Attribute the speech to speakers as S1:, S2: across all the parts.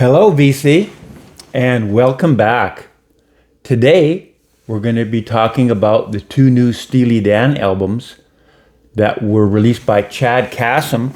S1: Hello, VC, and welcome back. Today, we're going to be talking about the two new Steely Dan albums that were released by Chad Kassem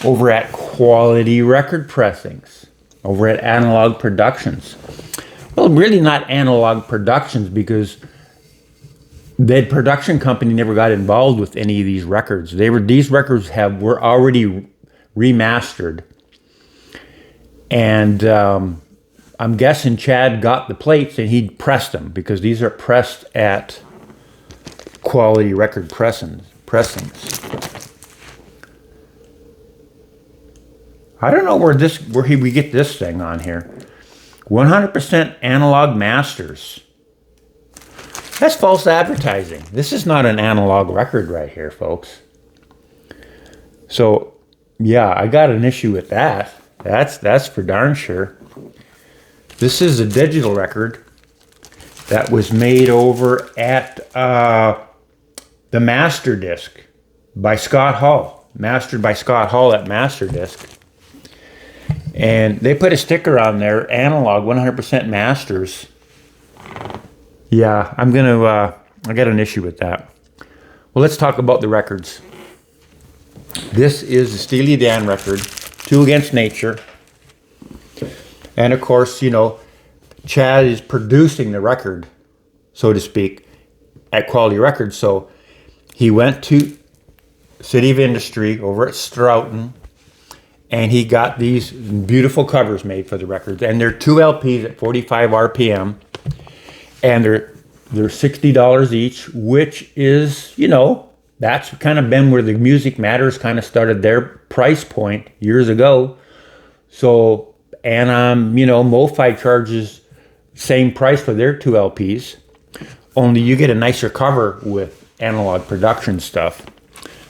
S1: over at Quality Record Pressings, over at Analog Productions. Well, really not Analog Productions because the production company never got involved with any of these records. These records were already remastered. And I'm guessing Chad got the plates and he pressed them because these are pressed at Quality Record Pressings. I don't know where we get this thing on here. 100% analog masters. That's false advertising. This is not an analog record right here, folks. So, yeah, I got an issue with that. That's for darn sure. This is a digital record that was made over at the Master Disc by Scott Hall. Mastered by Scott Hall at Master Disc. And they put a sticker on there, analog 100% masters. Yeah, I got an issue with that. Well, let's talk about the records. This is the Steely Dan record, Two Against Nature. And of course, Chad is producing the record, so to speak, at Quality Records. So he went to City of Industry over at Stroughton, and he got these beautiful covers made for the records. And they're two LPs at 45 RPM, and they're $60 each, which is, that's kind of been where the Music Matters kind of started their price point years ago. So, and MoFi charges same price for their two LPs, only you get a nicer cover with Analog Production stuff.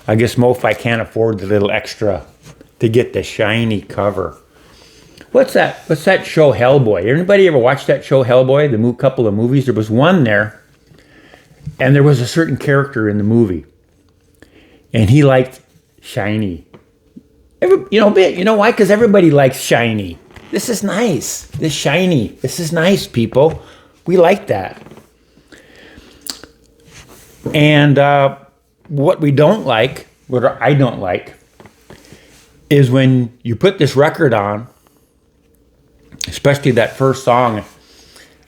S1: I guess MoFi can't afford the little extra to get the shiny cover. What's that show Hellboy? Anybody ever watch that show Hellboy? The couple of movies? There was one there, and there was a certain character in the movie, and he liked shiny. You know why? Because everybody likes shiny. This is nice. This shiny. This is nice, people. We like that. And what I don't like, is when you put this record on, especially that first song,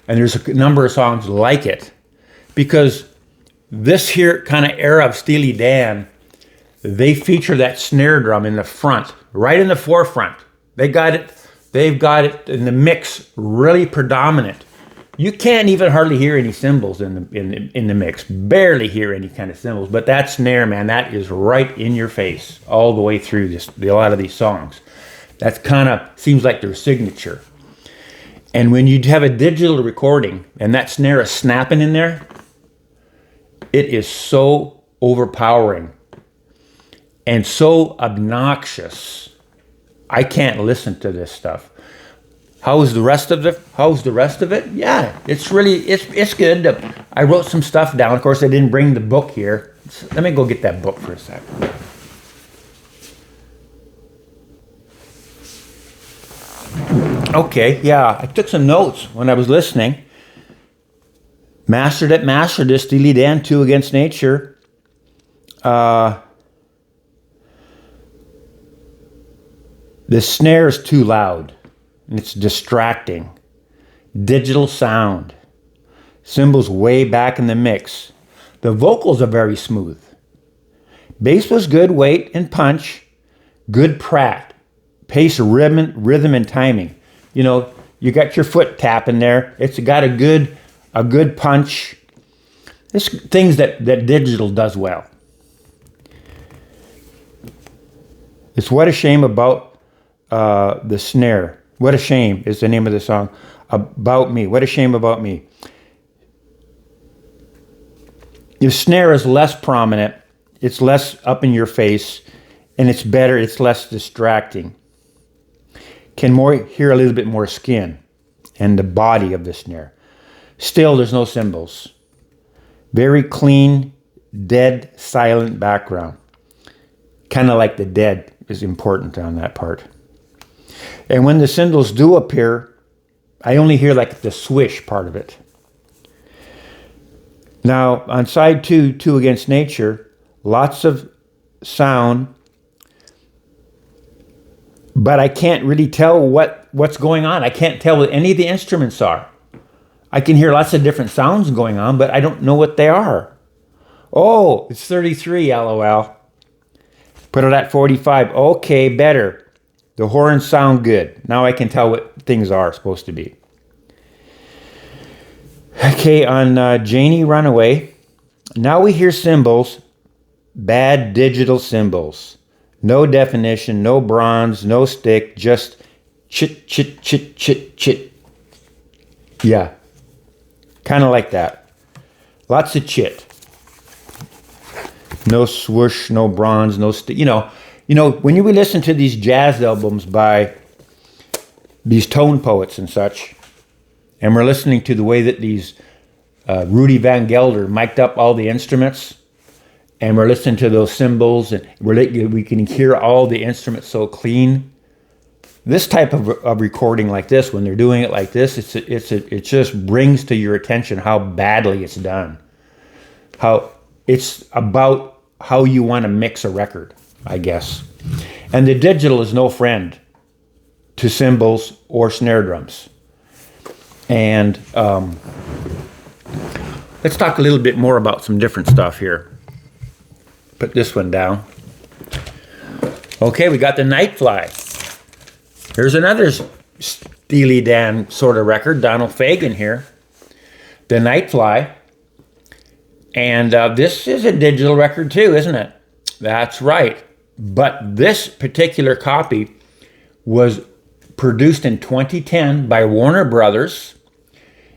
S1: and there's a number of songs like it, because this here kind of era of Steely Dan, they feature that snare drum in the front, right in the forefront. They've got it in the mix, really predominant. You can't even hardly hear any cymbals in the mix. Barely hear any kind of cymbals. But that snare, man, that is right in your face all the way through a lot of these songs. That kind of seems like their signature. And when you have a digital recording and that snare is snapping in there, it is so overpowering and so obnoxious. I can't listen to this stuff. How's the rest of it? Yeah, it's good. I wrote some stuff down. Of course, I didn't bring the book here. Let me go get that book for a second. Okay, yeah, I took some notes when I was listening. Mastered Disc, Steely Dan, Two Against Nature. The snare is too loud. It's distracting. Digital sound. Cymbals way back in the mix. The vocals are very smooth. Bass was good weight and punch. Good prat. Pace, rhythm and timing. You got your foot tapping there. It's got a good punch. It's things that digital does well. It's What a Shame About the Snare. What a Shame is the name of the song. About Me. What a Shame About Me. The snare is less prominent. It's less up in your face. And it's better. It's less distracting. Can hear a little bit more skin and the body of the snare. Still, there's no cymbals. Very clean, dead, silent background. Kind of like the Dead is important on that part. And when the cymbals do appear, I only hear like the swish part of it. Now, on side 2, Two Against Nature, lots of sound, but I can't really tell what's going on. I can't tell what any of the instruments are. I can hear lots of different sounds going on, but I don't know what they are. Oh, it's 33, LOL. Put it at 45. Okay, better. The horns sound good. Now I can tell what things are supposed to be. Okay, on Janie Runaway, now we hear cymbals, bad digital cymbals. No definition, no bronze, no stick, just chit, chit, chit, chit, chit. Yeah, kind of like that. Lots of chit. No swoosh, no bronze, no stick. You know, when you listen to these jazz albums by these tone poets and such, and we're listening to the way that these Rudy Van Gelder mic'd up all the instruments, and we're listening to those cymbals, and we can hear all the instruments so clean. This type of recording like this, when they're doing it like this, it just brings to your attention how badly it's done. How it's about how you want to mix a record, I guess. And the digital is no friend to cymbals or snare drums. And let's talk a little bit more about some different stuff here. Put this one down. Okay, we got the Nightfly. Here's another Steely Dan sort of record, Donald Fagen here. The Nightfly. And this is a digital record too, isn't it? That's right. But this particular copy was produced in 2010 by Warner Brothers.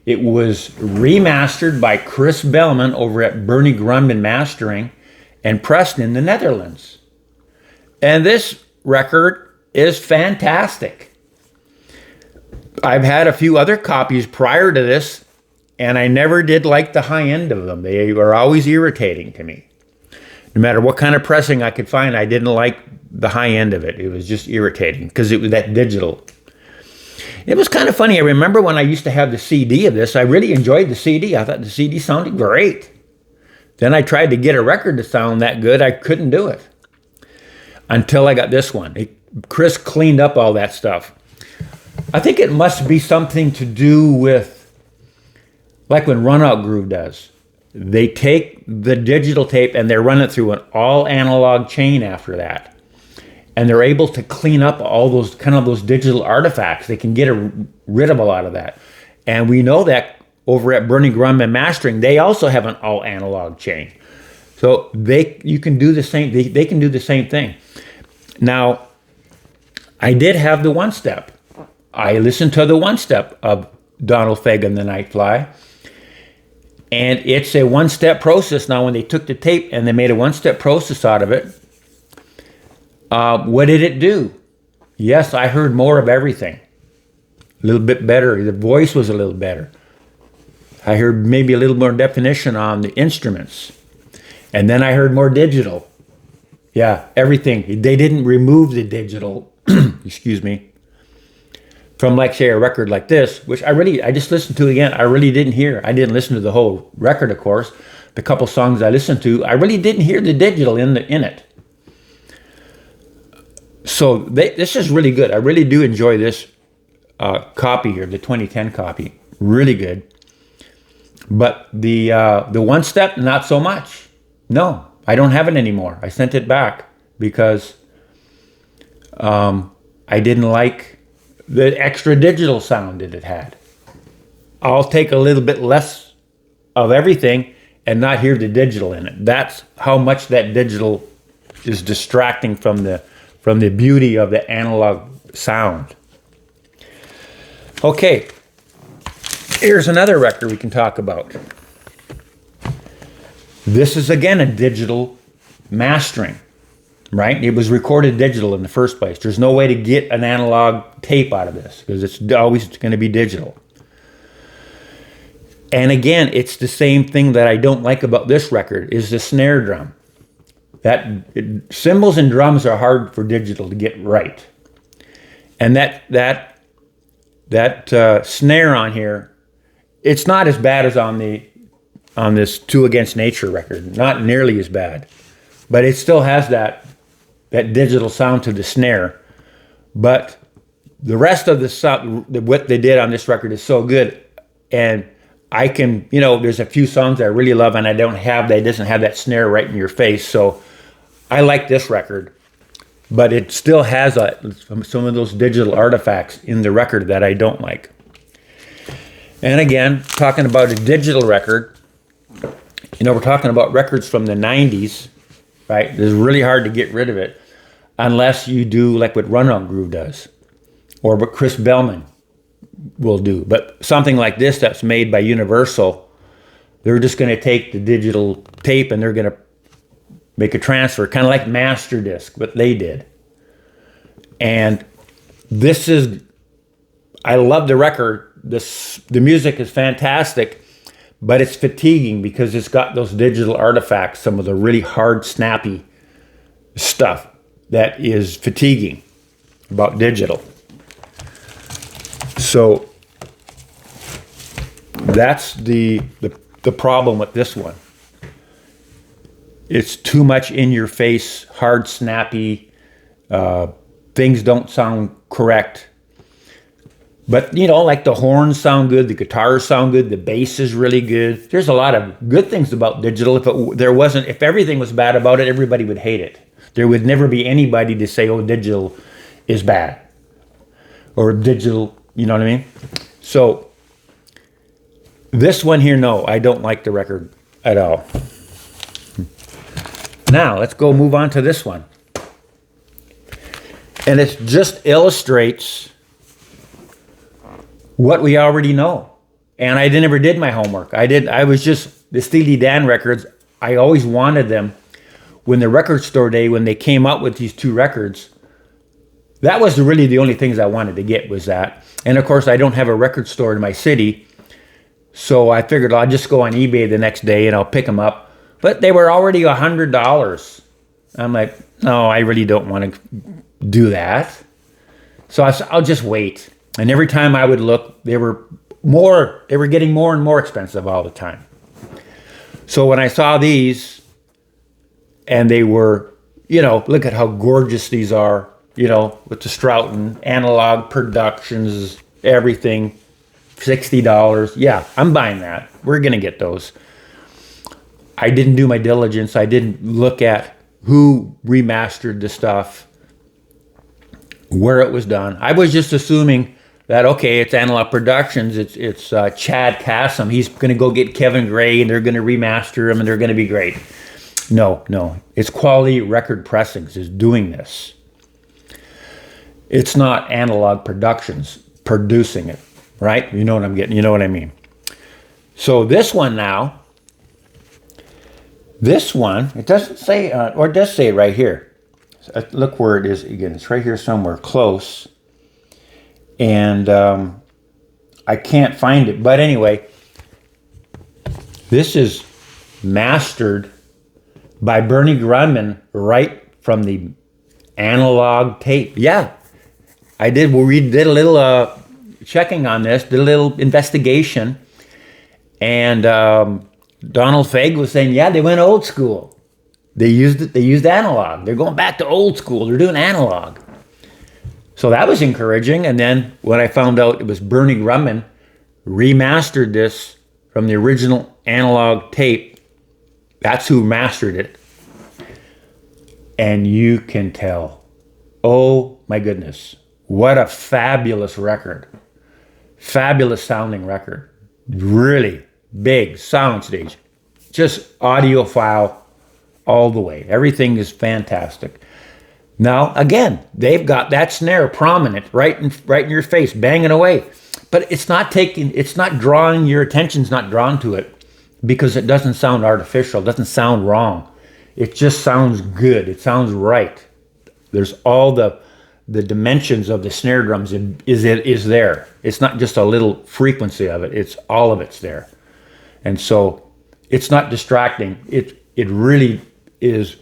S1: It was remastered by Chris Bellman over at Bernie Grundman Mastering and pressed in the Netherlands. And this record is fantastic. I've had a few other copies prior to this, and I never did like the high end of them. They were always irritating to me. No matter what kind of pressing I could find, I didn't like the high end of it. It was just irritating because it was that digital. It was kind of funny. I remember when I used to have the CD of this, I really enjoyed the CD. I thought the CD sounded great. Then I tried to get a record to sound that good. I couldn't do it until I got this one. Chris cleaned up all that stuff. I think it must be something to do with, like when Run Out Groove does. They take the digital tape and they run it through an all analog chain after that. And they're able to clean up all those kind of those digital artifacts. They can get rid of a lot of that. And we know that over at Bernie Grundman Mastering, they also have an all analog chain. So you can do the same, they can do the same thing. Now, I did have the one step. I listened to the one step of Donald Fagen, the Nightfly. And it's a one-step process. Now, when they took the tape and they made a one-step process out of it, what did it do? Yes, I heard more of everything. A little bit better. The voice was a little better. I heard maybe a little more definition on the instruments. And then I heard more digital. Yeah, everything. They didn't remove the digital, excuse me, from, like, say, a record like this, which I just listened to again. I really didn't hear. I didn't listen to the whole record, of course. The couple songs I listened to, I really didn't hear the digital in it. So this is really good. I really do enjoy this copy here, the 2010 copy. Really good. But the one step, not so much. No, I don't have it anymore. I sent it back because I didn't like the extra digital sound that it had. I'll take a little bit less of everything and not hear the digital in it. That's how much that digital is distracting from the beauty of the analog sound. Okay, here's another record we can talk about. This is again a digital mastering, right? It was recorded digital in the first place. There's no way to get an analog tape out of this because it's always going to be digital. And again, it's the same thing that I don't like about this record is the snare drum. Cymbals and drums are hard for digital to get right. And that snare on here, it's not as bad as on this Two Against Nature record. Not nearly as bad, but it still has that digital sound to the snare. But the rest of the sound, what they did on this record is so good. And I can, there's a few songs I really love, and it doesn't have that snare right in your face. So I like this record, but it still has some of those digital artifacts in the record that I don't like. And again, talking about a digital record, we're talking about records from the 90s, right? It's really hard to get rid of it unless you do like what Run On Groove does or what Chris Bellman will do. But something like this that's made by Universal, they're just going to take the digital tape and they're going to make a transfer, kind of like Masterdisc, what they did. And I love the record. The music is fantastic, but it's fatiguing because it's got those digital artifacts, some of the really hard, snappy stuff that is fatiguing about digital. So that's the problem with this one. It's too much in your face, hard, snappy. Things don't sound correct. But, like the horns sound good, the guitars sound good, the bass is really good. There's a lot of good things about digital. If everything was bad about it, everybody would hate it. There would never be anybody to say, oh, digital is bad. Or digital, you know what I mean? So, this one here, no, I don't like the record at all. Now, let's go move on to this one. And it just illustrates what we already know. And I never did my homework. The Steely Dan records, I always wanted them. When the record store day, when they came out with these two records, that was really the only things I wanted to get was that. And of course, I don't have a record store in my city. So I figured I'll just go on eBay the next day and I'll pick them up. But they were already $100. I'm like, no, I really don't want to do that. So I'll just wait. And every time I would look, they were getting more and more expensive all the time. So when I saw these, and they were, look at how gorgeous these are, with the Stroughton, Analog Productions, everything, $60. Yeah, I'm buying that. We're going to get those. I didn't do my diligence. I didn't look at who remastered the stuff, where it was done. I was just assuming that, okay, it's Analog Productions, it's Chad Kassem. He's going to go get Kevin Gray, and they're going to remaster them, and they're going to be great. No. It's Quality Record Pressings is doing this. It's not Analog Productions producing it, right? You know what I'm getting. You know what I mean. So this one now, it doesn't say, or it does say it right here. Look where it is again. It's right here somewhere close. And I can't find it. But anyway, this is mastered by Bernie Grundman right from the analog tape. Yeah, I did. We did a little checking on this, did a little investigation. And Donald Faig was saying, yeah, they went old school. They used analog. They're going back to old school. They're doing analog. So that was encouraging. And then when I found out it was Bernie Grundman remastered this from the original analog tape, that's who mastered it. And you can tell, oh my goodness, what a fabulous record. Fabulous sounding record. Really big soundstage. Just audiophile all the way. Everything is fantastic. Now, again, they've got that snare prominent right in your face, banging away. But it's not drawing, your attention's not drawn to it because it doesn't sound artificial, it doesn't sound wrong. It just sounds good. It sounds right. There's all the dimensions of the snare drums is there. It's not just a little frequency of it. It's all of it's there. And so it's not distracting. It really is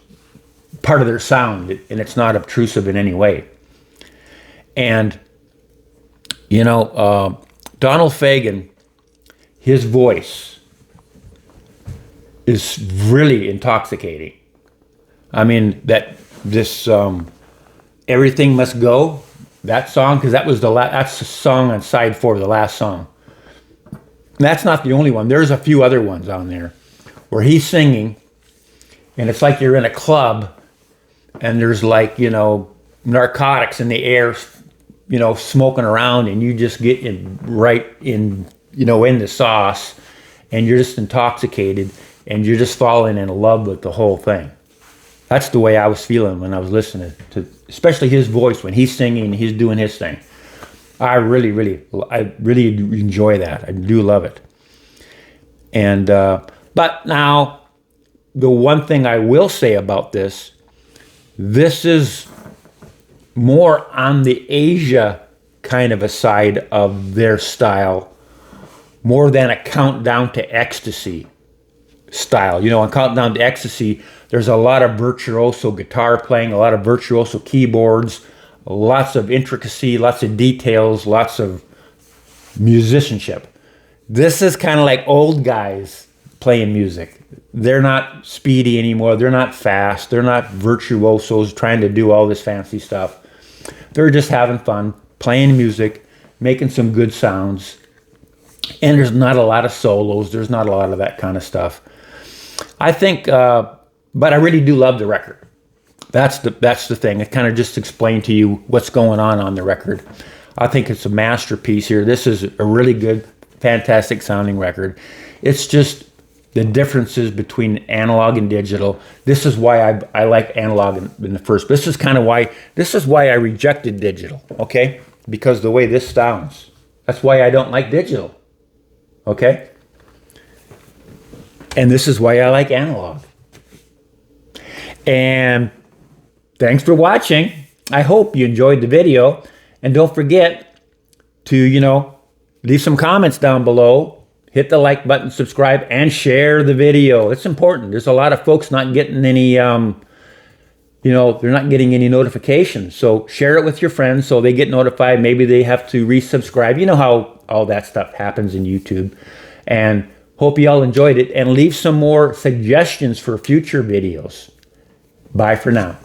S1: part of their sound, and it's not obtrusive in any way. And Donald Fagen, his voice is really intoxicating. I mean, this Everything Must Go, that song, because that's the song on side 4, the last song. And that's not the only one. There's a few other ones on there where he's singing, and it's like you're in a club, and there's like, narcotics in the air, smoking around, and you just get right in the sauce, and you're just intoxicated, and you're just falling in love with the whole thing. That's the way I was feeling when I was listening to, especially his voice when he's singing and he's doing his thing. I really enjoy that. I do love it. And but now, the one thing I will say about this is more on the Asia kind of a side of their style, more than a Countdown to Ecstasy style. On Countdown to Ecstasy, there's a lot of virtuoso guitar playing, a lot of virtuoso keyboards, lots of intricacy, lots of details, lots of musicianship. This is kind of like old guys playing music. They're not speedy anymore. They're not fast. They're not virtuosos trying to do all this fancy stuff. They're just having fun, playing music, making some good sounds. And there's not a lot of solos. There's not a lot of that kind of stuff. I think, but I really do love the record. That's the thing. It kind of just explained to you what's going on the record. I think it's a masterpiece here. This is a really good, fantastic sounding record. It's just the differences between analog and digital. This is why I like analog in the first. This is why I rejected digital, okay? Because the way this sounds. That's why I don't like digital, okay? And this is why I like analog. And thanks for watching. I hope you enjoyed the video. And don't forget to, leave some comments down below. Hit the like button, subscribe, and share the video. It's important. There's a lot of folks not getting any, they're not getting any notifications. So share it with your friends so they get notified. Maybe they have to resubscribe. You know how all that stuff happens in YouTube. And hope you all enjoyed it. And leave some more suggestions for future videos. Bye for now.